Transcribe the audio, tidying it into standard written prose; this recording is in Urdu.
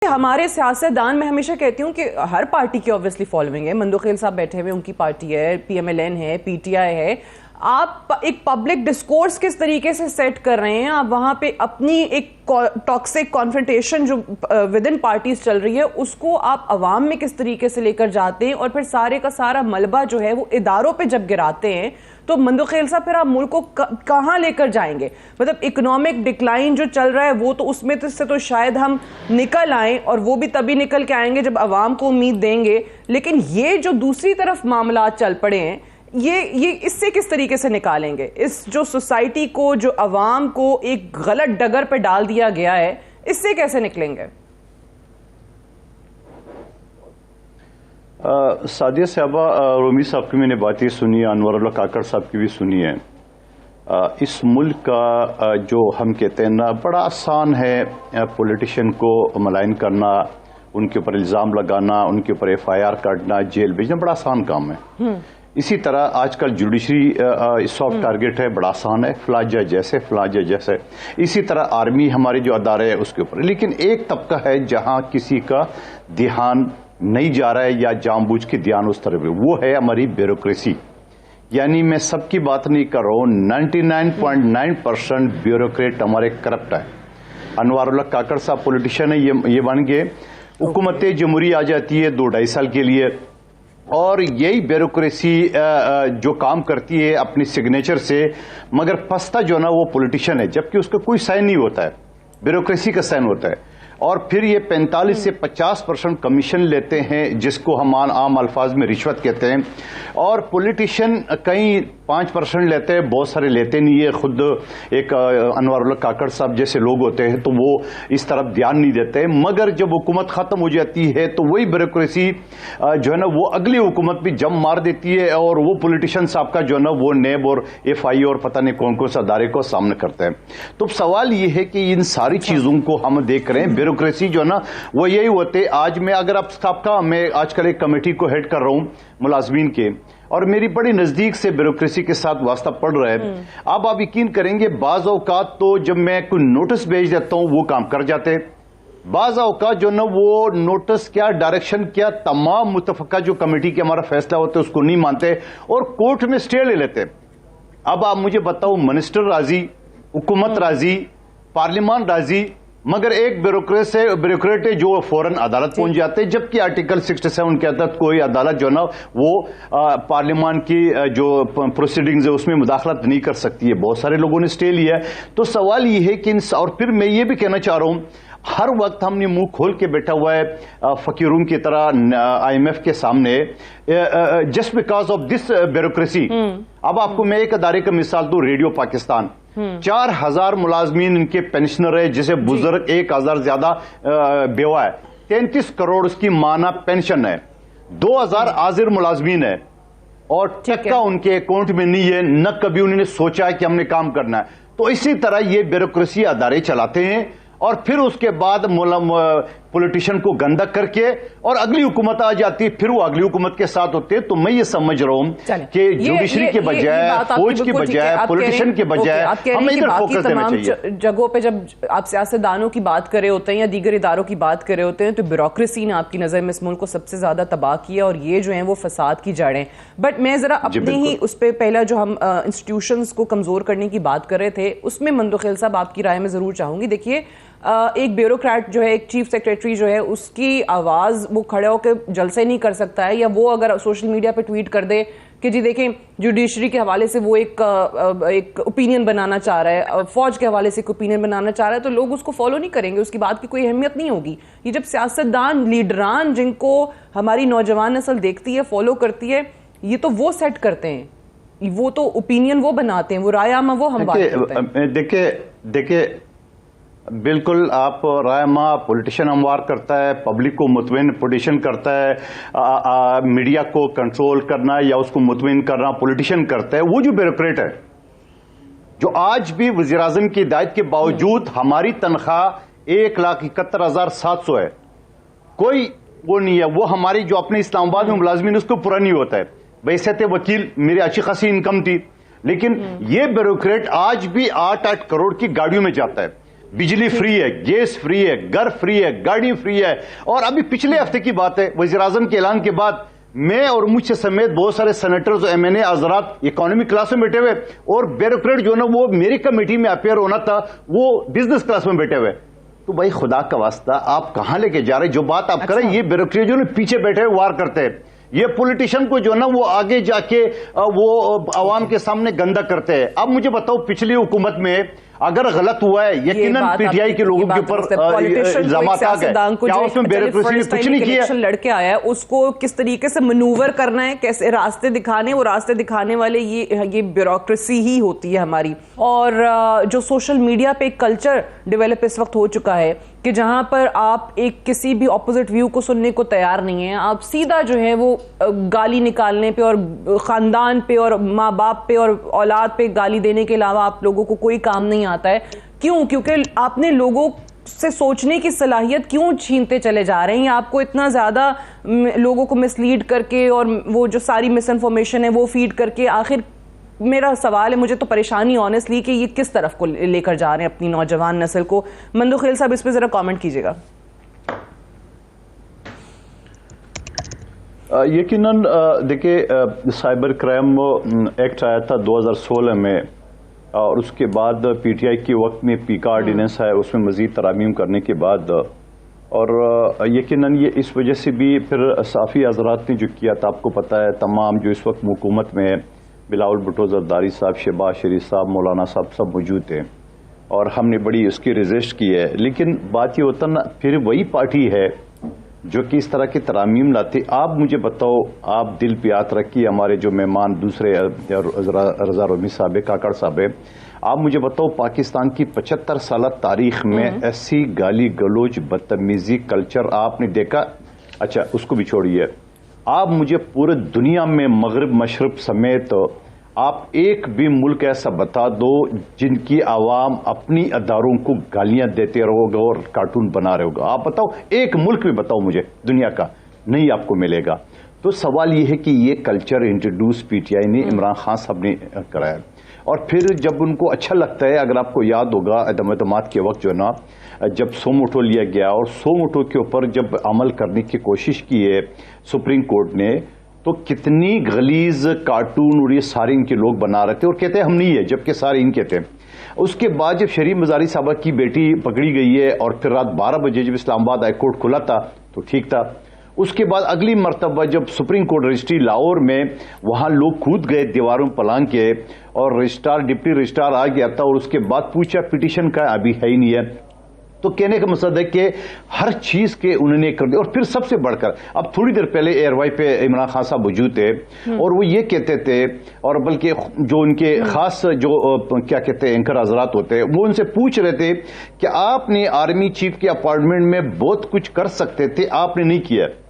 ہمارے سیاستدان میں ہمیشہ کہتی ہوں کہ ہر پارٹی کی آبویسلی فالوئنگ ہے. مندوخیل صاحب بیٹھے ہوئے، ان کی پارٹی ہے، پی ایم ایل این ہے، پی ٹی آئی ہے. آپ ایک پبلک ڈسکورس کس طریقے سے سیٹ کر رہے ہیں؟ آپ وہاں پہ اپنی ایک ٹاکسک کانفرنٹیشن جو ود ان پارٹیز چل رہی ہے اس کو آپ عوام میں کس طریقے سے لے کر جاتے ہیں، اور پھر سارے کا سارا ملبہ جو ہے وہ اداروں پہ جب گراتے ہیں تو مندوخیل صاحب پھر آپ ملک کو کہاں لے کر جائیں گے؟ مطلب اکنامک ڈکلائن جو چل رہا ہے وہ تو اس میں سے تو شاید ہم نکل آئیں، اور وہ بھی تبھی نکل کے آئیں گے جب عوام کو امید دیں گے. لیکن یہ جو دوسری طرف معاملات چل پڑے ہیں یہ اس سے کس طریقے سے نکالیں گے؟ اس جو سوسائٹی کو، جو عوام کو ایک غلط ڈگر پہ ڈال دیا گیا ہے، اس سے کیسے نکلیں گے؟ سعدیہ صاحبہ، رومی صاحب کی میں نے باتیں سنی، انور اللہ کاکڑ صاحب کی بھی سنی ہے. اس ملک کا جو ہم کہتے ہیں نا، بڑا آسان ہے پولیٹیشین کو ملائن کرنا، ان کے اوپر الزام لگانا، ان کے اوپر ایف آئی آر کاٹنا، جیل بھیجنا بڑا آسان کام ہے. اسی طرح آج کل جوڈیشری سافٹ ٹارگٹ ہے، بڑا آسان ہے، فلاں جج جیسے. اسی طرح آرمی ہمارے جو ادارے ہے اس کے اوپر. لیکن ایک طبقہ ہے جہاں کسی کا دھیان نہیں جا رہا ہے یا جان بوجھ کے دھیان اس طرف ہے، وہ ہے ہماری بیوروکریسی. یعنی میں سب کی بات نہیں کر رہا ہوں، 99.9% بیوروکریٹ ہمارے کرپٹ ہے. انوار اللہ کاکڑ صاحب پولیٹیشین ہے، یہ بن گئے. حکومت جمہوری آ جاتی ہے 2-2.5 سال کے لیے، اور یہی بیوروکریسی جو کام کرتی ہے اپنی سگنیچر سے، مگر پستا جو نا وہ پولیٹیشین ہے، جبکہ اس کا کوئی سائن نہیں ہوتا ہے، بیوروکریسی کا سائن ہوتا ہے. اور پھر یہ 45 سے 50% کمیشن لیتے ہیں، جس کو ہم عام الفاظ میں رشوت کہتے ہیں. اور پولیٹیشین کئی 5% لیتے ہیں، بہت سارے لیتے نہیں ہے. خود ایک انوار اللہ کاکڑ صاحب جیسے لوگ ہوتے ہیں تو وہ اس طرف دھیان نہیں دیتے. مگر جب حکومت ختم ہو جاتی ہے تو وہی بیوروکریسی جو ہے نا وہ اگلی حکومت بھی جم مار دیتی ہے، اور وہ پولیٹیشین صاحب کا جو ہے نا وہ نیب اور ایف آئی اور پتہ نہیں کون سے ادارے کو سامنے کرتے ہیں. تو سوال یہ ہے کہ ان ساری چیزوں کو ہم دیکھ رہے ہیں. بیوروکریسی جو ہے نا وہ یہی ہوتے. آج میں اگر آپ کا میں آج کل ایک کمیٹی کو ہیڈ کر رہا ہوں ملازمین کے، اور میری بڑی نزدیک سے بیوروکریسی کے ساتھ واسطہ پڑ رہا ہے. اب آپ یقین کریں گے، بعض اوقات تو جب میں کوئی نوٹس بھیج دیتا ہوں وہ کام کر جاتے، بعض اوقات جو نا وہ نوٹس کیا، ڈائریکشن کیا، تمام متفقہ جو کمیٹی کے ہمارا فیصلہ ہوتا ہے اس کو نہیں مانتے اور کورٹ میں سٹے لے لیتے. اب آپ مجھے بتاؤ، منسٹر راضی، حکومت راضی، پارلیمان راضی، مگر ایک بیوروکریٹ ہے جو فوراً عدالت پہنچ جاتے، جبکہ آرٹیکل 67 کے تحت کوئی عدالت جو نا وہ پارلیمان کی جو پروسیڈنگز ہے اس میں مداخلت نہیں کر سکتی ہے. بہت سارے لوگوں نے سٹے لیا ہے. تو سوال یہ ہے کہ اور پھر میں یہ بھی کہنا چاہ رہا ہوں، ہر وقت ہم نے منہ کھول کے بیٹھا ہوا ہے فقیروں کی طرح آئی ایم ایف کے سامنے، just because of this bureaucracy. اب آپ کو میں ایک ادارے کا مثال دوں، ریڈیو پاکستان. 4000 ملازمین ان کے پینشنر ہے، جسے بزرگ 1000 زیادہ بیوہ ہے، 33 کروڑ اس کی ماہانہ پینشن ہے، 2000 حاضر ملازمین ہے، اور ٹکا ان کے اکاؤنٹ میں نہیں ہے، نہ کبھی انہوں نے سوچا ہے کہ ہم نے کام کرنا ہے. تو اسی طرح یہ بیوروکریسی ادارے چلاتے ہیں، اور پھر اس کے بعد پولیٹیشین کو گندا کر کے اور اگلی حکومت آ جاتی ہے، پھر وہ اگلی حکومت کے ساتھ ہوتے ہیں. تو میں یہ سمجھ رہا ہوں کہ جوڈیشری کے بجائے، فوج کی بجائے، پولیٹیشین کے بجائے ہمیں ادھر فوکس دینا چاہیے. جگہوں پہ جب آپ سیاستدانوں کی بات کر رہے ہوتے ہیں یا دیگر اداروں کی بات کر رہے ہوتے ہیں تو بیوروکریسی نے آپ کی نظر میں اس ملک کو سب سے زیادہ تباہ کیا، اور یہ جو ہیں وہ فساد کی جڑیں. بٹ میں ذرا اپنے ہی اس پہ پہلا جو ہم انسٹیٹیوشنز کو کمزور کرنے کی بات کر رہے تھے، اس میں مندوخیل صاحب آپ کی رائے میں ضرور چاہوں گی. دیکھیے، ایک بیوروکریٹ جو ہے، ایک چیف سیکریٹری جو ہے، اس کی آواز وہ کھڑے ہو کے جلسے نہیں کر سکتا ہے، یا وہ اگر سوشل میڈیا پہ ٹویٹ کر دے کہ جی دیکھیں جوڈیشری کے حوالے سے وہ ایک اوپینین بنانا چاہ رہا ہے، فوج کے حوالے سے ایک اوپینین بنانا چاہ رہا ہے، تو لوگ اس کو فالو نہیں کریں گے، اس کی بات کی کوئی اہمیت نہیں ہوگی. یہ جب سیاستدان، لیڈران جن کو ہماری نوجوان نسل دیکھتی ہے، فالو کرتی ہے، یہ تو وہ سیٹ کرتے ہیں، وہ تو اوپینین وہ بناتے ہیں، وہ رائے عامہ وہ ہم بات کرتے ہیں. دیکھیں بالکل، آپ رائے عامہ پولیٹیشین ہموار کرتا ہے، پبلک کو مطمئن پولیٹیشین کرتا ہے، میڈیا کو کنٹرول کرنا یا اس کو مطمئن کرنا پولیٹیشین کرتا ہے. وہ جو بیوروکریٹ ہے جو آج بھی وزیر اعظم کی ہدایت کے باوجود ہماری تنخواہ 1,71,700 ہے، کوئی وہ نہیں ہے، وہ ہماری جو اپنے اسلام آباد میں ملازمین اس کو پورا نہیں ہوتا ہے. بحیثیت وکیل میری اچھی خاصی انکم تھی، لیکن یہ بیوروکریٹ آج بھی 8 کروڑ کی گاڑیوں میں جاتا ہے. بجلی فری ہے، گیس فری ہے، گھر فری ہے، گاڑی فری ہے. اور ابھی پچھلے ہفتے کی بات ہے، وزیر اعظم کے اعلان کے بعد میں اور مجھ سے سمیت بہت سارے سینیٹرز اور MNA حضرات اکانومی کلاس میں بیٹھے ہوئے، اور بیوروکریٹ جو ہے نا وہ میری کمیٹی میں اپیئر ہونا تھا وہ بزنس کلاس میں بیٹھے ہوئے. تو بھائی خدا کا واسطہ آپ کہاں لے کے جا رہے؟ جو بات آپ کریں یہ بیوروکریٹ جو پیچھے بیٹھے ہوئے وار کرتے ہیں، یہ پولیٹیشین کو جو ہے نا وہ آگے جا کے وہ عوام کے سامنے گندا کرتے ہیں. اب مجھے بتاؤ پچھلی حکومت میں اگر غلط ہوا ہے یقیناً PTI کے لوگوں کے اوپر الزامات آ گئے، کیا اس میں بیوروکریسی نے کچھ نہیں کیا؟ لڑ کے آیا ہے اس کو کس طریقے سے منوور کرنا ہے، کیسے راستے دکھانے، وہ راستے دکھانے والے یہ بیوروکریسی ہی ہوتی ہے ہماری. اور جو سوشل میڈیا پہ ایک کلچر ڈیولپ اس وقت ہو چکا ہے کہ جہاں پر آپ ایک کسی بھی اپوزٹ ویو کو سننے کو تیار نہیں ہیں، آپ سیدھا جو ہے وہ گالی نکالنے پہ اور خاندان پہ اور ماں باپ پہ اور اولاد پہ گالی دینے کے علاوہ آپ لوگوں کو کوئی کام نہیں آتا ہے. کیوں؟ کیونکہ آپ نے لوگوں سے سوچنے کی صلاحیت کیوں چھینتے چلے جا رہے ہیں؟ آپ کو اتنا زیادہ لوگوں کو مسلیڈ کر کے اور وہ جو ساری مس انفارمیشن ہے وہ فیڈ کر کے، آخر میرا سوال ہے، مجھے تو پریشانی آنیسٹلی کہ یہ کس طرف کو لے کر جا رہے ہیں اپنی نوجوان نسل کو. مندوخیل صاحب اس پہ ذرا کامنٹ کیجیے گا. یقیناً دیکھیں سائبر کرائم ایکٹ آیا تھا 2016 میں، اور اس کے بعد PTI کے وقت میں پیکا آرڈیننس ہے، اس میں مزید ترامیم کرنے کے بعد، اور یقیناً یہ اس وجہ سے بھی پھر صحافی حضرات نے جو کیا تھا، آپ کو پتہ ہے تمام جو اس وقت حکومت میں بلاول بھٹو زرداری صاحب، شہباز شریف صاحب، مولانا صاحب سب موجود تھے، اور ہم نے بڑی اس کی ریزسٹ کی ہے. لیکن بات یہ ہوتا نا پھر وہی پارٹی ہے جو کہ اس طرح کی ترامیم لاتی. آپ مجھے بتاؤ، آپ دل پہ ہاتھ رکھیے، ہمارے جو مہمان دوسرے رضا رومی صاحب، کاکڑ صاحب، آپ مجھے بتاؤ پاکستان کی 75 سالہ تاریخ میں ایسی گالی گلوچ بدتمیزی کلچر آپ نے دیکھا؟ اچھا اس کو بھی چھوڑیے، آپ مجھے پورے دنیا میں مغرب مشرق سمیت آپ ایک بھی ملک ایسا بتا دو جن کی عوام اپنی اداروں کو گالیاں دیتے رہو گا اور کارٹون بنا رہے ہوگا. آپ بتاؤ ایک ملک بھی بتاؤ مجھے دنیا کا، نہیں آپ کو ملے گا. تو سوال یہ ہے کہ یہ کلچر انٹروڈیوس PTI نے عمران خان صاحب نے کرایا، اور پھر جب ان کو اچھا لگتا ہے، اگر آپ کو یاد ہوگا عدم اعتماد کے وقت جو نا جب سو موٹو لیا گیا اور سو موٹو کے اوپر جب عمل کرنے کی کوشش کی ہے سپریم کورٹ نے، تو کتنی غلیظ کارٹون اور یہ سارے ان کے لوگ بنا رہے تھے اور کہتے ہیں ہم نہیں ہے، جبکہ سارے ان کے تھے. اس کے بعد جب شریف مزاری صاحبہ کی بیٹی پکڑی گئی ہے اور پھر رات 12 بجے جب اسلام آباد ہائی کورٹ کھلا تھا تو ٹھیک تھا. اس کے بعد اگلی مرتبہ جب سپریم کورٹ رجسٹری لاہور میں وہاں لوگ کود گئے دیواروں پلانگ کے، اور رجسٹرار ڈپٹی رجسٹرار آ گیا تھا اور اس کے بعد پوچھا پٹیشن کا ابھی ہے ہی نہیں ہے. تو کہنے کا مقصد ہے کہ ہر چیز کے انہوں نے کر دیا. اور پھر سب سے بڑھ کر اب تھوڑی دیر پہلے ایئر وائی پہ عمران خان صاحب موجود تھے اور وہ یہ کہتے تھے، اور بلکہ جو ان کے خاص جو کیا کہتے ہیں اینکر حضرات ہوتے ہیں وہ ان سے پوچھ رہے تھے کہ آپ نے آرمی چیف کے اپارٹمنٹ میں بہت کچھ کر سکتے تھے، آپ نے نہیں کیا.